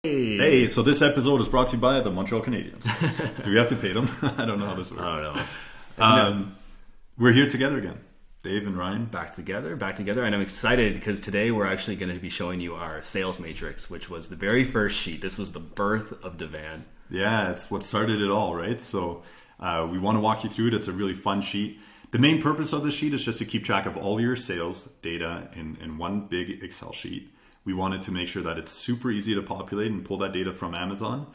Hey, so this episode is brought to you by the Montreal Canadiens. Do we have to pay them? I don't know how this works. I don't know. We're here together again. Dave and Ryan. Back together. And I'm excited because today we're actually going to be showing you our sales matrix, which was the very first sheet. This was the birth of Davan. Yeah, it's what started it all, right? So we want to walk you through it. It's a really fun sheet. The main purpose of the sheet is just to keep track of all your sales data in one big Excel sheet. We wanted to make sure that it's super easy to populate and pull that data from Amazon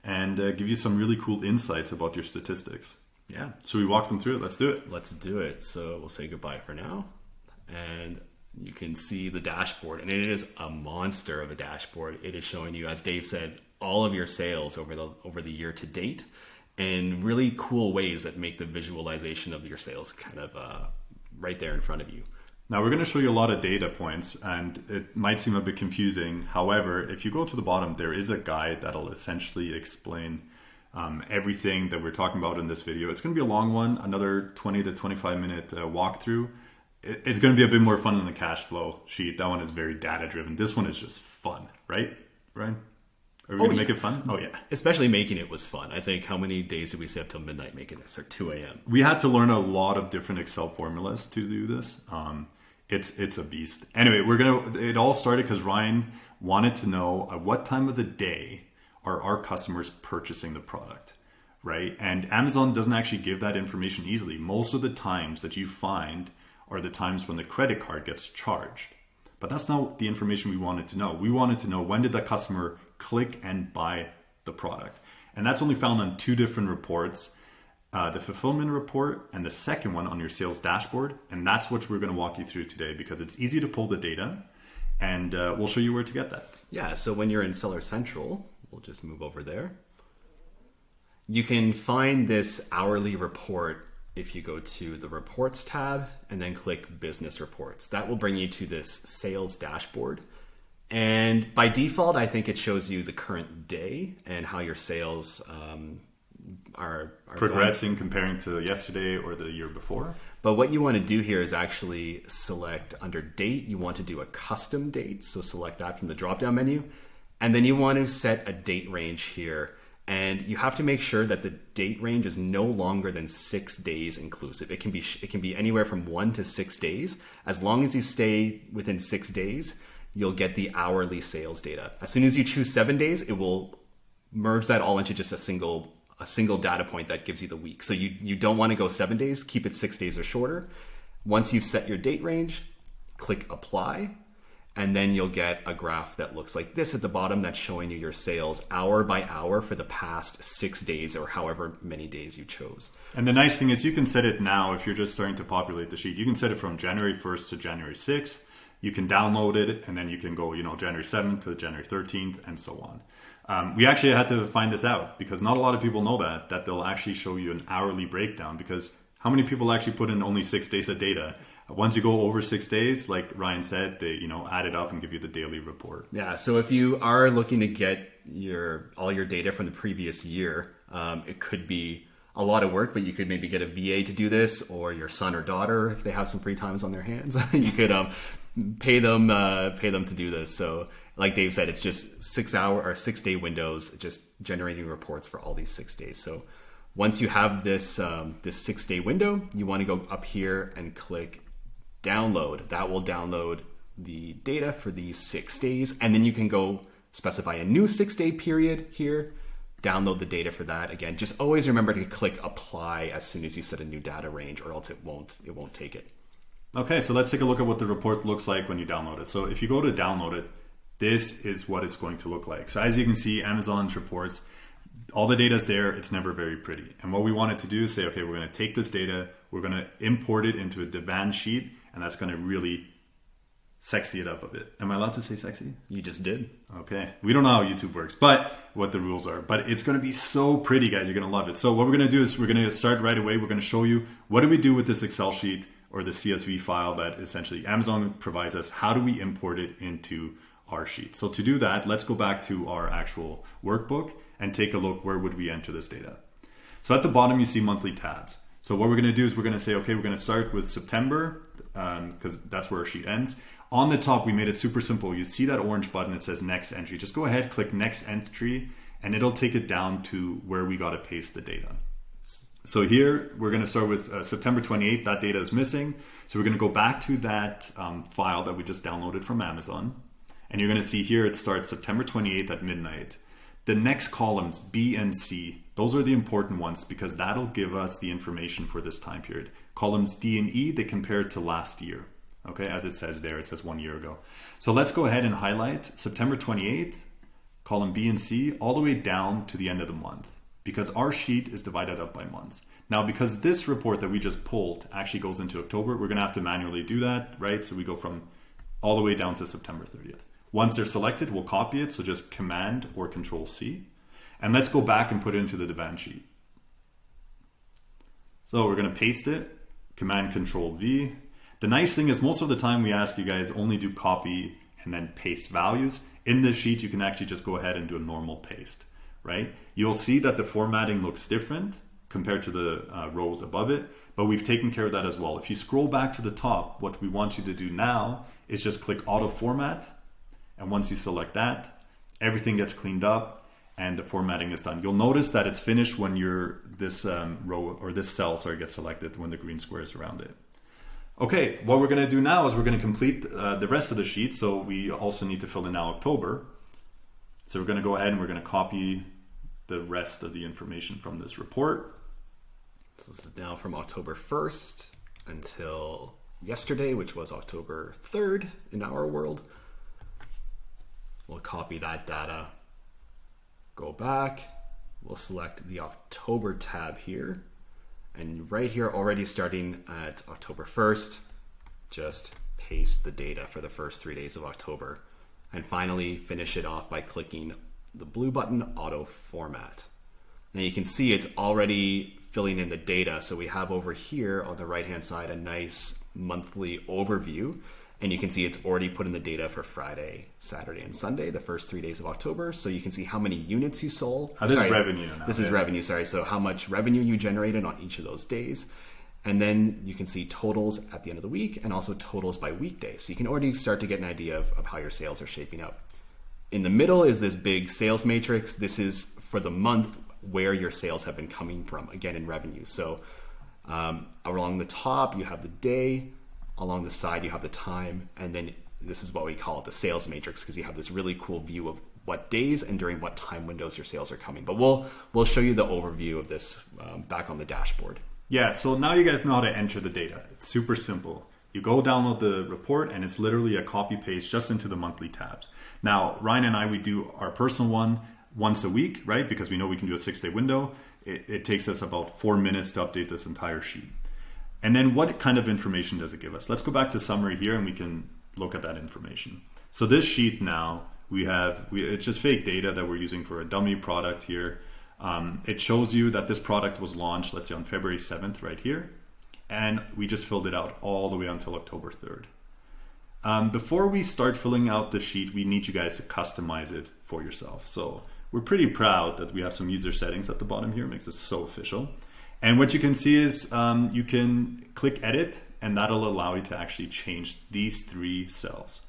and give you some really cool insights about your statistics. Yeah. So we walk them through it. Let's do it. Let's do it. So we'll say goodbye for now. And you can see the dashboard. And it is a monster of a dashboard. It is showing you, as Dave said, all of your sales over the year to date and really cool ways that make the visualization of your sales kind of right there in front of you. Now we're going to show you a lot of data points and it might seem a bit confusing. However, if you go to the bottom, there is a guide that'll essentially explain everything that we're talking about in this video. It's going to be a long one, another 20 to 25 minute walkthrough. It's going to be a bit more fun than the cash flow sheet. That one is very data driven. This one is just fun, right, Ryan? Are we going to make it fun? Oh, yeah. Especially making it was fun. I think how many days did we stay up till midnight making this, or 2 a.m.? We had to learn a lot of different Excel formulas to do this. It's a beast. Anyway, it all started because Ryan wanted to know at what time of the day are our customers purchasing the product, right? And Amazon doesn't actually give that information easily. Most of the times that you find are the times when the credit card gets charged. But that's not the information we wanted to know. We wanted to know, when did the customer click and buy the product? And that's only found on two different reports, the fulfillment report and the second one on your sales dashboard. And that's what we're going to walk you through today because it's easy to pull the data and we'll show you where to get that. Yeah, so when you're in Seller Central, we'll just move over there. You can find this hourly report if you go to the Reports tab and then click Business Reports. That will bring you to this sales dashboard. And by default, I think it shows you the current day and how your sales are progressing comparing to yesterday or the year before. But what you want to do here is actually select under date. You want to do a custom date. So select that from the drop-down menu. And then you want to set a date range here. And you have to make sure that the date range is no longer than 6 days inclusive. It can be anywhere from 1 to 6 days. As long as you stay within 6 days, you'll get the hourly sales data. As soon as you choose 7 days, it will merge that all into just a single data point that gives you the week. So you don't want to go 7 days, keep it 6 days or shorter. Once you've set your date range, click apply. And then you'll get a graph that looks like this at the bottom that's showing you your sales hour by hour for the past 6 days or however many days you chose. And the nice thing is you can set it now if you're just starting to populate the sheet. You can set it from January 1st to January 6th. You can download it and then you can go, January 7th to January 13th and so on. We actually had to find this out because not a lot of people know that they'll actually show you an hourly breakdown because how many people actually put in only 6 days of data? Once you go over 6 days, like Ryan said, they add it up and give you the daily report. Yeah. So if you are looking to get all your data from the previous year, it could be a lot of work, but you could maybe get a VA to do this, or your son or daughter if they have some free times on their hands. You could pay them to do this. So like Dave said, it's just 6 hour or 6 day windows, just generating reports for all these 6 days. So once you have this 6 day window, you want to go up here and click download. That will download the data for these 6 days. And then you can go specify a new 6 day period here, download the data for that. Again, just always remember to click apply as soon as you set a new data range or else it won't take it. Okay, so let's take a look at what the report looks like when you download it. So if you go to download it, this is what it's going to look like. So as you can see, Amazon's reports, all the data is there. It's never very pretty. And what we wanted to do is say, okay, we're going to take this data, we're going to import it into a Davan sheet, and that's going to really sexy it up a bit. Am I allowed to say sexy? You just did. Okay. We don't know how YouTube works, but what the rules are. But it's going to be so pretty, guys. You're going to love it. So what we're going to do is we're going to start right away. We're going to show you what do we do with this Excel sheet or the CSV file that essentially Amazon provides us. How do we import it into our sheet? So to do that, let's go back to our actual workbook and take a look, where would we enter this data? So at the bottom, you see monthly tabs. So what we're going to do is we're going to say, okay, we're going to start with September because that's where our sheet ends. On the top, we made it super simple. You see that orange button, it says next entry. Just go ahead, click next entry, and it'll take it down to where we got to paste the data. So here, we're going to start with September 28th. That data is missing. So we're going to go back to that file that we just downloaded from Amazon. And you're going to see here, it starts September 28th at midnight. The next columns, B and C, those are the important ones because that'll give us the information for this time period. Columns D and E, they compare it to last year. Okay, as it says there, it says 1 year ago. So let's go ahead and highlight September 28th, column B and C, all the way down to the end of the month because our sheet is divided up by months. Now, because this report that we just pulled actually goes into October, we're going to have to manually do that, right? So we go from all the way down to September 30th. Once they're selected, we'll copy it. So just Command or Control C. And let's go back and put it into the davan sheet. So we're going to paste it, Command Control V. The nice thing is most of the time we ask you guys only do copy and then paste values. In this sheet, you can actually just go ahead and do a normal paste, right? You'll see that the formatting looks different compared to the rows above it, but we've taken care of that as well. If you scroll back to the top, what we want you to do now is just click Auto Format. And once you select that, everything gets cleaned up and the formatting is done. You'll notice that it's finished when this row or this cell gets selected when the green square is around it. Okay, what we're going to do now is we're going to complete the rest of the sheet. So we also need to fill in now October. So we're going to go ahead and we're going to copy the rest of the information from this report. So this is now from October 1st until yesterday, which was October 3rd in our world. We'll copy that data, go back, we'll select the October tab here, and right here already starting at October 1st, just paste the data for the first 3 days of October. And finally finish it off by clicking the blue button, Auto Format. Now you can see it's already filling in the data. So we have over here on the right hand side a nice monthly overview. And you can see it's already put in the data for Friday, Saturday, and Sunday, the first 3 days of October. So you can see how many units you sold. This is revenue now. This is revenue, sorry. So how much revenue you generated on each of those days. And then you can see totals at the end of the week and also totals by weekday. So you can already start to get an idea of how your sales are shaping up. In the middle is this big sales matrix. This is for the month where your sales have been coming from, again, in revenue. So along the top, you have the day. Along the side, you have the time, and then this is what we call the sales matrix because you have this really cool view of what days and during what time windows your sales are coming. But we'll show you the overview of this back on the dashboard. Yeah, so now you guys know how to enter the data. It's super simple. You go download the report, and it's literally a copy paste just into the monthly tabs. Now, Ryan and I, we do our personal one once a week, right? Because we know we can do a 6-day window. It takes us about 4 minutes to update this entire sheet. And then what kind of information does it give us? Let's go back to summary here and we can look at that information. So this sheet now, it's just fake data that we're using for a dummy product here. It shows you that this product was launched, let's say on February 7th right here. And we just filled it out all the way until October 3rd. Before we start filling out the sheet, we need you guys to customize it for yourself. So we're pretty proud that we have some user settings at the bottom here. It makes it so official. And what you can see is you can click edit and that'll allow you to actually change these 3 cells.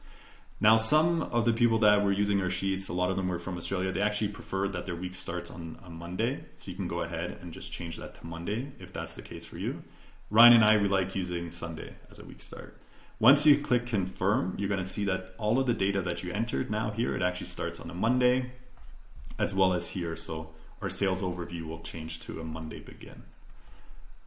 Now, some of the people that were using our sheets, a lot of them were from Australia, they actually prefer that their week starts on a Monday. So you can go ahead and just change that to Monday if that's the case for you. Ryan and I, we like using Sunday as a week start. Once you click confirm, you're going to see that all of the data that you entered now here, it actually starts on a Monday as well as here. So our sales overview will change to a Monday begin.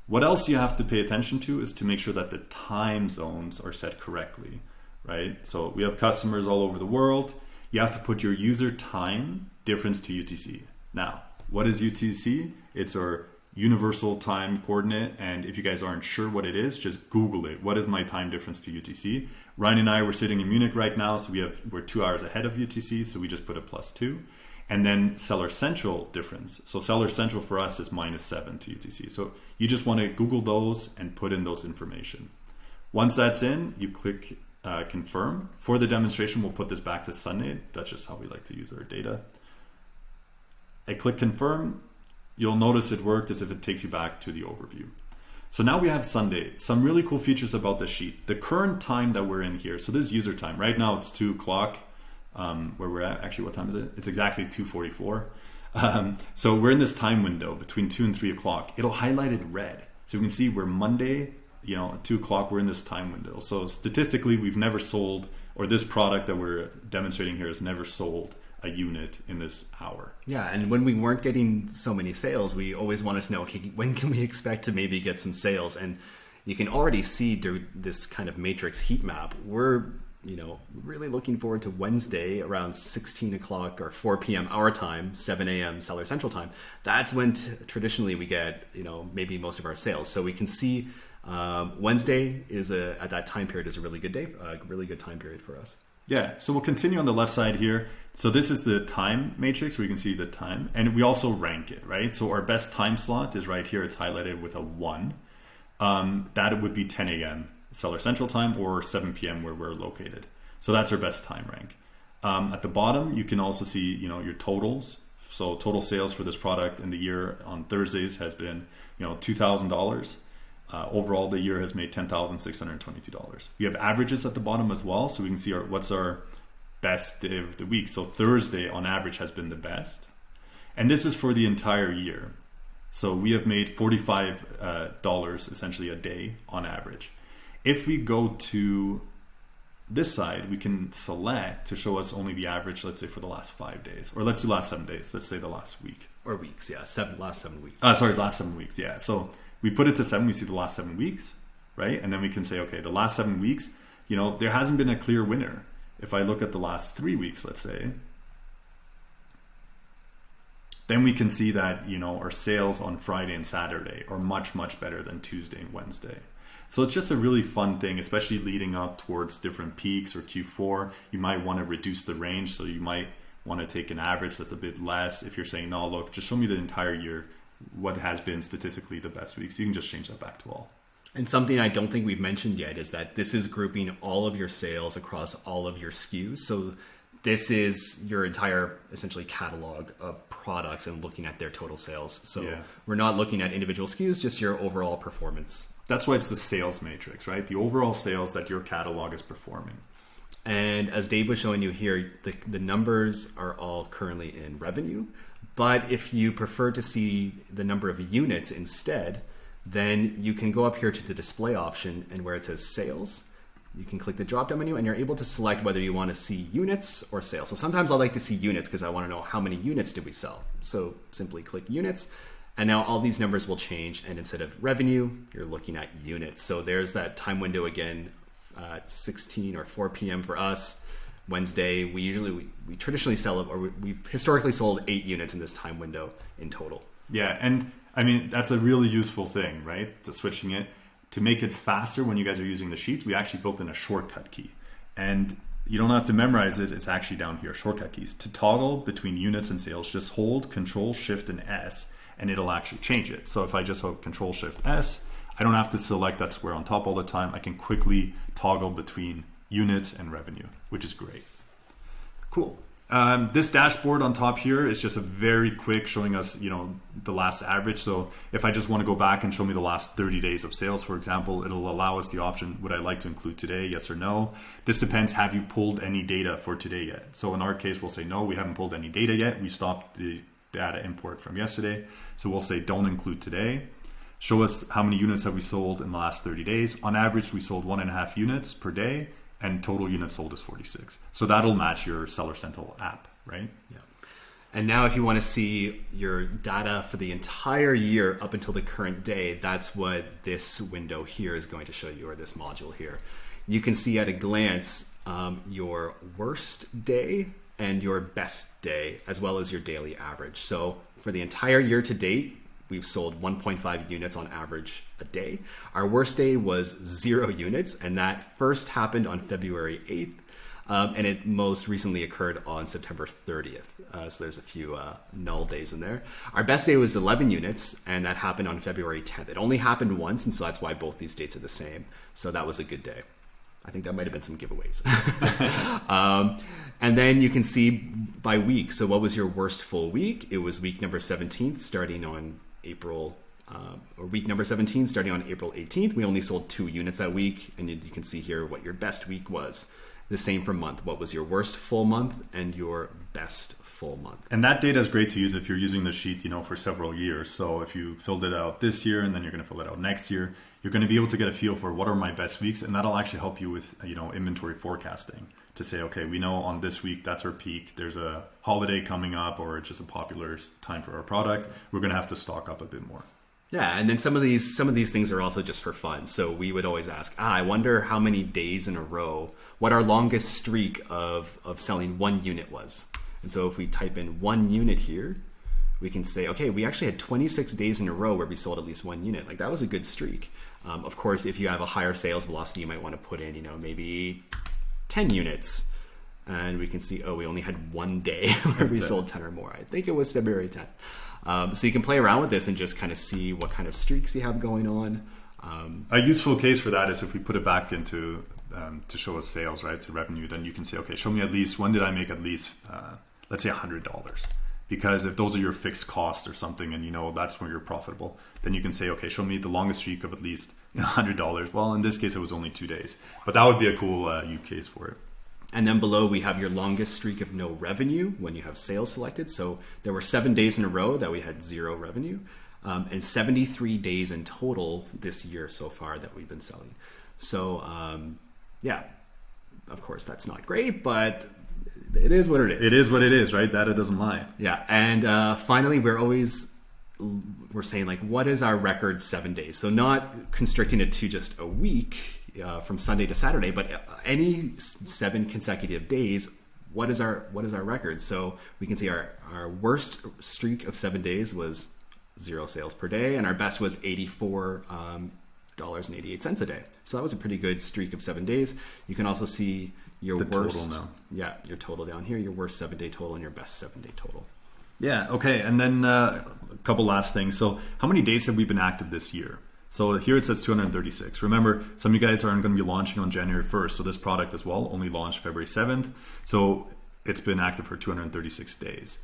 What else you have to pay attention to is to make sure that the time zones are set correctly, right? So we have customers all over the world. You have to put your user time difference to UTC. Now, what is UTC? It's our universal time coordinate. And if you guys aren't sure what it is, just Google it. What is my time difference to UTC? Ryan and I, we're sitting in Munich right now. So we're 2 hours ahead of UTC. So we just put a +2. And then seller central difference. So seller central for us is -7 to UTC. So you just want to Google those and put in those information. Once that's in, you click confirm. For the demonstration, we'll put this back to Sunday. That's just how we like to use our data. I click confirm. You'll notice it worked as if it takes you back to the overview. So now we have Sunday. Some really cool features about the sheet. The current time that we're in here. So this is user time. Right now it's 2 o'clock where we're at. Actually, what time is it? It's exactly 2:44. So we're in this time window between 2 and 3 o'clock. It'll highlight it red. So we can see we're Monday, at 2 o'clock, we're in this time window. So statistically, we've never sold, or this product that we're demonstrating here has never sold a unit in this hour. Yeah, and when we weren't getting so many sales, we always wanted to know, okay, when can we expect to maybe get some sales? And you can already see through this kind of matrix heat map, we're really looking forward to Wednesday around 16 o'clock or 4 p.m. our time, 7 a.m. Seller Central time. That's when traditionally we get, maybe most of our sales. So we can see Wednesday at that time period is a really good day, a really good time period for us. Yeah, so we'll continue on the left side here. So this is the time matrix where you can see the time, and we also rank it, right? So our best time slot is right here. It's highlighted with a 1. That would be 10 a.m. Seller Central time or 7 p.m. where we're located. So that's our best time rank. At the bottom, you can also see, your totals. So total sales for this product in the year on Thursdays has been, $2,000. Overall, the year has made $10,622. We have averages at the bottom as well, so we can see what's our best day of the week. So Thursday, on average, has been the best, and this is for the entire year. So we have made $45 essentially a day on average. If we go to this side, we can select to show us only the average, let's say for the last 5 days, or let's do last 7 days. Let's say the last week or weeks. Yeah, last 7 weeks. Last 7 weeks. Yeah, so. We put it to 7, we see the last 7 weeks, right? And then we can say, okay, the last 7 weeks, there hasn't been a clear winner. If I look at the last 3 weeks, let's say, then we can see that, our sales on Friday and Saturday are much, much better than Tuesday and Wednesday. So it's just a really fun thing, especially leading up towards different peaks or Q4. You might want to reduce the range, so you might want to take an average that's a bit less. If you're saying, no, look, just show me the entire year, what has been statistically the best weeks. You can just change that back to all. And something I don't think we've mentioned yet is that this is grouping all of your sales across all of your SKUs. So this is your entire essentially catalog of products and looking at their total sales. So we're not looking at individual SKUs, just your overall performance. That's why it's the sales matrix, right? The overall sales that your catalog is performing. And as Dave was showing you here, the numbers are all currently in revenue. But if you prefer to see the number of units instead, then you can go up here to the display option, and where it says sales, you can click the drop-down menu and you're able to select whether you want to see units or sales. So sometimes I like to see units because I want to know how many units did we sell. So simply click units, and now all these numbers will change, and instead of revenue, you're looking at units. So there's that time window again, 16 or 4 p.m. for us. Wednesday, we traditionally sell, or we've historically sold 8 units in this time window in total. Yeah, and I mean, that's a really useful thing, right? To switching it. To make it faster when you guys are using the sheet, we actually built in a shortcut key. And you don't have to memorize it, it's actually down here, shortcut keys. To toggle between units and sales, just hold Control, Shift, and S, and it'll actually change it. So if I just hold Control, Shift, S, I don't have to select that square on top all the time. I can quickly toggle between units and revenue, which is great. Cool. This dashboard on top here is just a very quick showing us, the last average. So if I just want to go back and show me the last 30 days of sales, for example, it'll allow us the option, would I like to include today? Yes or no. This depends, have you pulled any data for today yet? So in our case, we'll say, no, we haven't pulled any data yet. We stopped the data import from yesterday. So we'll say, don't include today. Show us how many units have we sold in the last 30 days. On average, we sold 1.5 units per day. And total units sold is 46. So that'll match your Seller Central app, right? Yeah. And now if you want to see your data for the entire year up until the current day, that's what this window here is going to show you, or this module here. You can see at a glance your worst day and your best day, as well as your daily average. So for the entire year to date, we've sold 1.5 units on average a day. Our worst day was 0 units, and that first happened on February 8th, and it most recently occurred on September 30th. So there's a few null days in there. Our best day was 11 units, and that happened on February 10th. It only happened once, and so that's why both these dates are the same. So that was a good day. I think that might have been some giveaways. And then you can see by week. So what was your worst full week? It was week number 17th, starting on April or week number 17, starting on April 18th, we only sold 2 units that week. And you can see here what your best week was. The same for month. What was your worst full month and your best full month? And that data is great to use if you're using the sheet, for several years. So if you filled it out this year and then you're going to fill it out next year, you're going to be able to get a feel for what are my best weeks, and that'll actually help you with, inventory forecasting to say, okay, we know on this week that's our peak. There's a holiday coming up or just a popular time for our product. We're going to have to stock up a bit more. Yeah, and then some of these things are also just for fun. So we would always ask, I wonder how many days in a row, what our longest streak of selling 1 unit was. And so if we type in 1 unit here, we can say, okay, we actually had 26 days in a row where we sold at least 1 unit. Like, that was a good streak. Of course, if you have a higher sales velocity, you might want to put in, maybe 10 units. And we can see, we only had 1 day where we sold 10 or more. I think it was February 10th. So you can play around with this and just kind of see what kind of streaks you have going on. A useful case for that is if we put it back into to show us sales, right, to revenue, then you can say, okay, show me at least, when did I make at least, let's say $100? Because if those are your fixed costs or something and that's where you're profitable, then you can say, okay, show me the longest streak of at least $100. Well, in this case, it was only 2 days, but that would be a cool use case for it. And then below we have your longest streak of no revenue when you have sales selected. So there were 7 days in a row that we had 0 revenue, and 73 days in total this year so far that we've been selling. So yeah, of course that's not great, but it is what it is. It is what it is, right? Data doesn't lie. Yeah. And finally, we're saying, like, what is our record 7 days? So not constricting it to just a week from Sunday to Saturday, but any 7 consecutive days. What is our record? So we can see our worst streak of 7 days was 0 sales per day, and our best was $84.88 a day. So that was a pretty good streak of 7 days. You can also see your worst total now. Yeah, your total down here, your worst 7 day total and your best 7 day total. Yeah, okay. And then a couple last things. So how many days have we been active this year? So here it says 236. Remember, some of you guys aren't going to be launching on January 1st. So this product as well only launched February 7th. So it's been active for 236 days.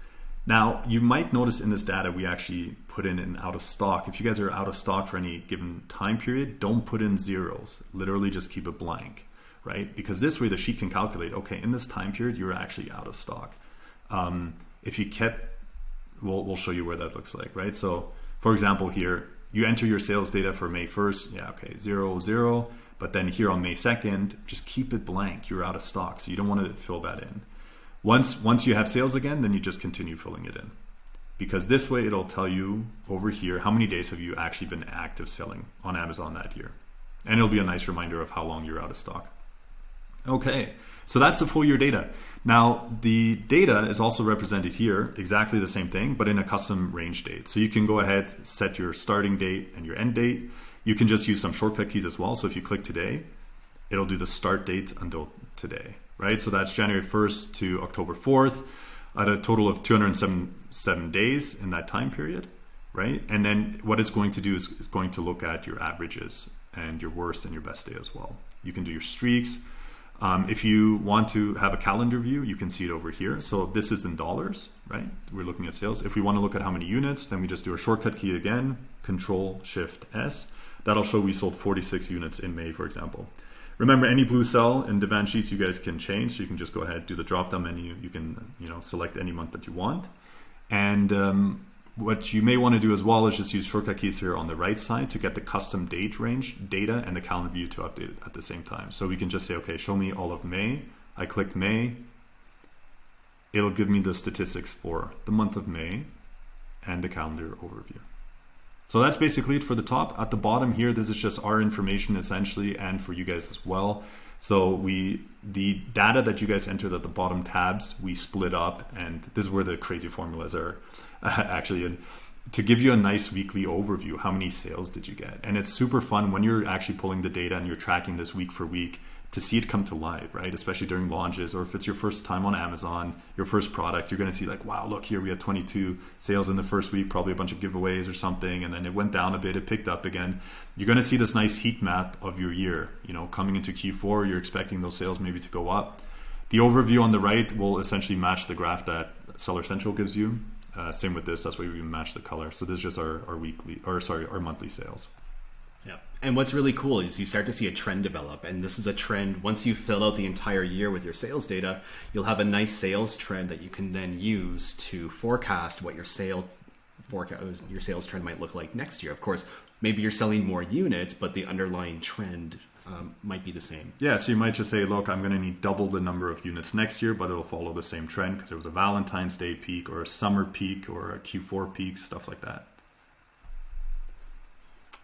Now, you might notice in this data, we actually put in an out of stock. If you guys are out of stock for any given time period, don't put in zeros. Literally just keep it blank, right? Because this way the sheet can calculate, okay, in this time period, you're actually out of stock. If you kept, we'll show you where that looks like, right? So for example, here, you enter your sales data for May 1st. Yeah, okay, 0, 0. But then here on May 2nd, just keep it blank. You're out of stock. So you don't want to fill that in. Once you have sales again, then you just continue filling it in. Because this way it'll tell you over here, how many days have you actually been active selling on Amazon that year. And it'll be a nice reminder of how long you're out of stock. Okay, so that's the full year data. Now, the data is also represented here, exactly the same thing, but in a custom range date. So you can go ahead, set your starting date and your end date. You can just use some shortcut keys as well. So if you click today, it'll do the start date until today, right? So that's January 1st to October 4th at a total of 207 days in that time period, right? And then what it's going to do is it's going to look at your averages and your worst and your best day as well. You can do your streaks. If you want to have a calendar view, you can see it over here. So this is in dollars, right? We're looking at sales. If we want to look at how many units, then we just do a shortcut key again, Control-Shift-S. That'll show we sold 46 units in May, for example. Remember, any blue cell in Davan sheets you guys can change. So you can just go ahead, do the drop-down menu. You can select any month that you want. And what you may want to do as well is just use shortcut keys here on the right side to get the custom date range data and the calendar view to update it at the same time. So we can just say, okay, show me all of May. I click May. It'll give me the statistics for the month of May and the calendar overview. So that's basically it for the top. At the bottom here, this is just our information essentially, and for you guys as well. So the data that you guys entered at the bottom tabs, we split up, and this is where the crazy formulas are actually in, to give you a nice weekly overview. How many sales did you get? And it's super fun when you're actually pulling the data and you're tracking this week for week to see it come to life, right? Especially during launches, or if it's your first time on Amazon, your first product, you're going to see like, wow, look here, we had 22 sales in the first week, probably a bunch of giveaways or something, and then it went down a bit, it picked up again. You're going to see this nice heat map of your year. Coming into Q4, you're expecting those sales maybe to go up. The overview on the right will essentially match the graph that Seller Central gives you. Same with this. That's why we match the color. So this is just our our monthly sales. Yeah. And what's really cool is you start to see a trend develop. And this is a trend. Once you fill out the entire year with your sales data, you'll have a nice sales trend that you can then use to forecast what your sales trend might look like next year. Of course, maybe you're selling more units, but the underlying trend might be the same. Yeah, so you might just say, look, I'm going to need double the number of units next year, but it'll follow the same trend because it was a Valentine's Day peak or a summer peak or a Q4 peak, stuff like that.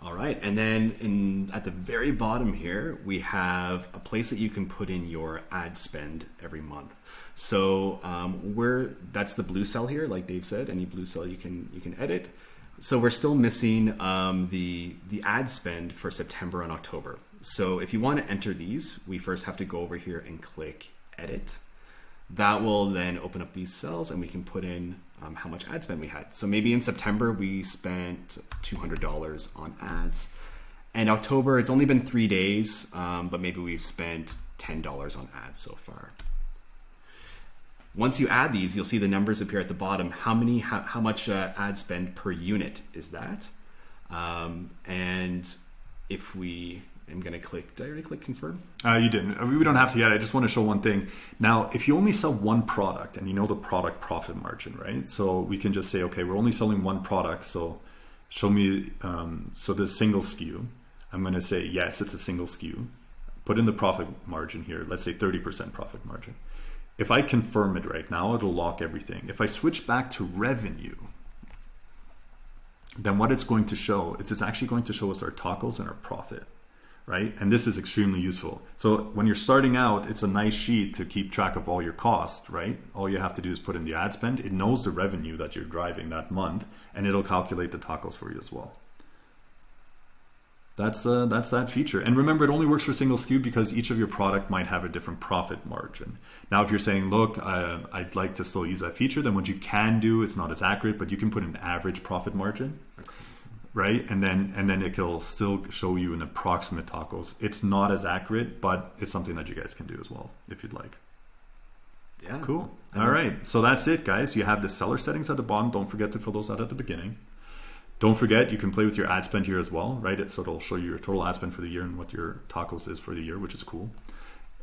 All right, and then at the very bottom here, we have a place that you can put in your ad spend every month. So that's the blue cell here, like Dave said. Any blue cell you can edit. So we're still missing the ad spend for September and October. So if you want to enter these, we first have to go over here and click Edit. That will then open up these cells, and we can put in how much ad spend we had. So maybe in September we spent $200 on ads, and October it's only been 3 days, but maybe we've spent $10 on ads so far. Once you add these, you'll see the numbers appear at the bottom. How much ad spend per unit is that? And if I'm going to click, did I already click confirm? You didn't. We don't have to yet. I just want to show one thing. Now, if you only sell one product and you know the product profit margin, right? So we can just say, okay, we're only selling one product. So show me, so the single SKU. I'm going to say, yes, it's a single SKU. Put in the profit margin here. Let's say 30% profit margin. If I confirm it right now, it'll lock everything. If I switch back to revenue, then what it's going to show is it's actually going to show us our tacos and our profit, right? And this is extremely useful. So when you're starting out, it's a nice sheet to keep track of all your costs, right? All you have to do is put in the ad spend. It knows the revenue that you're driving that month, and it'll calculate the tacos for you as well. That's that feature. And remember, it only works for single SKU because each of your product might have a different profit margin. Now, if you're saying, look, I'd like to still use that feature, then what you can do, it's not as accurate, but you can put an average profit margin, right? And then it will still show you an approximate tacos. It's not as accurate, but it's something that you guys can do as well, if you'd like. Yeah. Cool. All right. So that's it, guys. You have the seller settings at the bottom. Don't forget to fill those out at the beginning. Don't forget, you can play with your ad spend here as well, right? So it'll show you your total ad spend for the year and what your tacos is for the year, which is cool.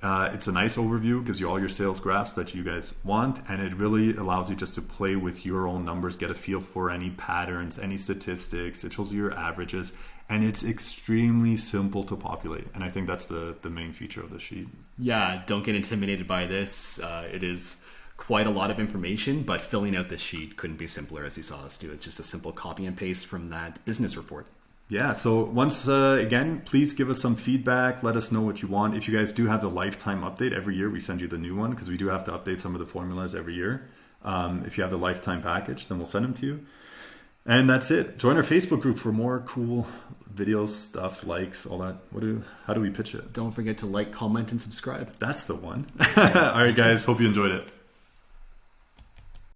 It's a nice overview, gives you all your sales graphs that you guys want, and it really allows you just to play with your own numbers, get a feel for any patterns, any statistics. It shows you your averages, and it's extremely simple to populate. And I think that's the main feature of the sheet. Yeah, don't get intimidated by this. It is quite a lot of information, but filling out this sheet couldn't be simpler, as you saw us do. It's just a simple copy and paste from that business report. Yeah, so once again, please give us some feedback. Let us know what you want. If you guys do have the lifetime update every year, we send you the new one because we do have to update some of the formulas every year. If you have the lifetime package, then we'll send them to you. And that's it. Join our Facebook group for more cool videos, stuff, likes, all that. How do we pitch it? Don't forget to like, comment, and subscribe. That's the one. All right, guys. Hope you enjoyed it.